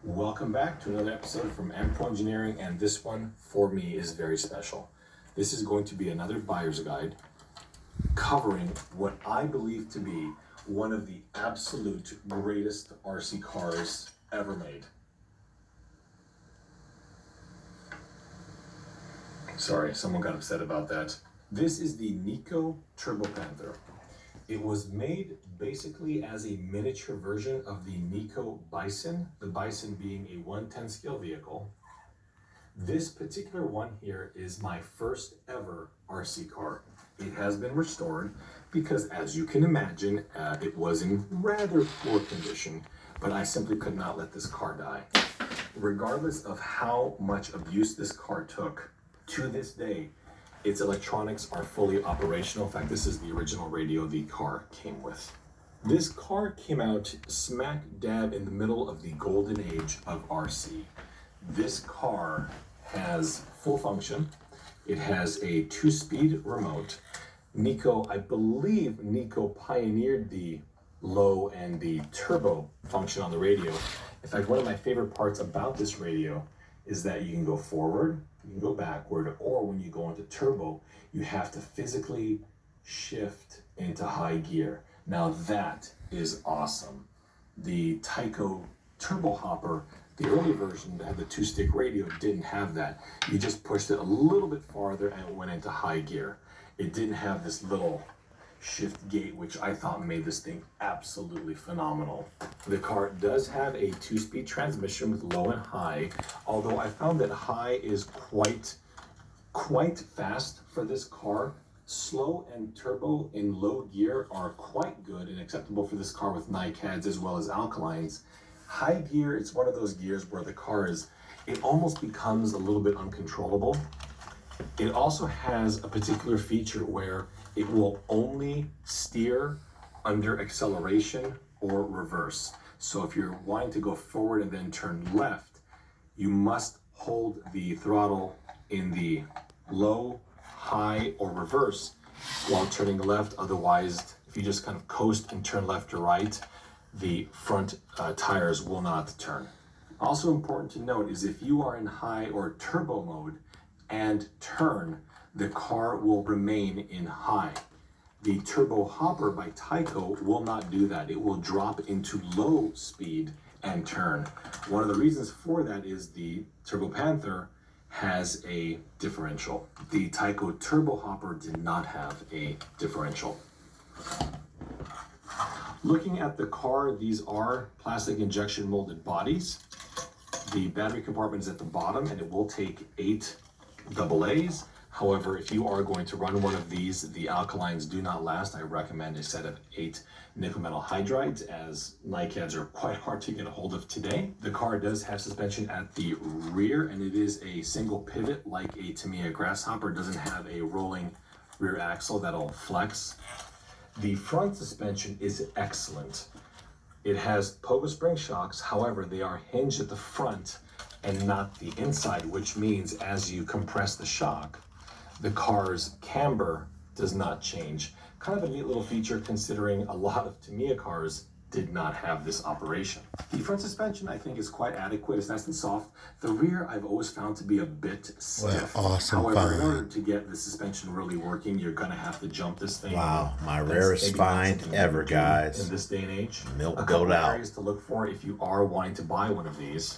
Welcome back to another episode from NIKKO Engineering, and this one for me is very special. This is going to be another buyer's guide covering what I believe to be one of the absolute greatest RC cars ever made. Sorry, someone got upset about that. This is the NIKKO Turbo Panther. It was made basically as a miniature version of the NIKKO Bison, the Bison being a 110 scale vehicle. This particular one here is my first ever RC car. It has been restored because, as you can imagine, it was in rather poor condition, but I simply could not let this car die. Regardless of how much abuse this car took, to this day, its electronics are fully operational. In fact, this is the original radio the car came with. This car came out smack dab in the middle of the golden age of RC. This car has full function. It has a 2-speed remote. NIKKO, I believe NIKKO pioneered the low and the turbo function on the radio. In fact, one of my favorite parts about this radio is that you can go forward, you can go backward, or when you go into turbo, you have to physically shift into high gear. Now that is awesome. The NIKKO Turbo Hopper, the early version that had the 2-stick radio, didn't have that. You just pushed it a little bit farther and it went into high gear. It didn't have this little shift gate, which I thought made this thing absolutely phenomenal. The car does have a 2-speed transmission with low and high, although I found that high is quite fast for this car. Slow and turbo in low gear are quite good and acceptable for this car with NIKKOs as well as alkalines. High gear, it's one of those gears where the car it almost becomes a little bit uncontrollable. It also has a particular feature where it will only steer under acceleration or reverse. So if you're wanting to go forward and then turn left, you must hold the throttle in the low, high, or reverse while turning left. Otherwise, if you just kind of coast and turn left or right, the front tires will not turn. Also important to note is if you are in high or turbo mode and turn, the car will remain in high. The Turbo Hopper by NIKKO will not do that. It will drop into low speed and turn. One of the reasons for that is the Turbo Panther has a differential. The NIKKO Turbo Hopper did not have a differential. Looking at the car, these are plastic injection molded bodies. The battery compartment is at the bottom and it will take 8 AA's. However, if you are going to run one of these, the alkalines do not last. I recommend a set of 8 nickel metal hydrides, as NIKKOs are quite hard to get a hold of today. The car does have suspension at the rear, and it is a single pivot like a Tamiya Grasshopper. It doesn't have a rolling rear axle that'll flex. The front suspension is excellent. It has pogo spring shocks, however, they are hinged at the front and not the inside, which means as you compress the shock, the car's camber does not change. Kind of a neat little feature considering a lot of Tamiya cars did not have this operation. The front suspension I think is quite adequate. It's nice and soft. The rear I've always found to be a bit stiff. Well, awesome. However, in order to get the suspension really working, you're gonna have to jump this thing. Wow, my rarest find ever, guys. In this day and age. Milt a couple built out. areas to look for if you are wanting to buy one of these.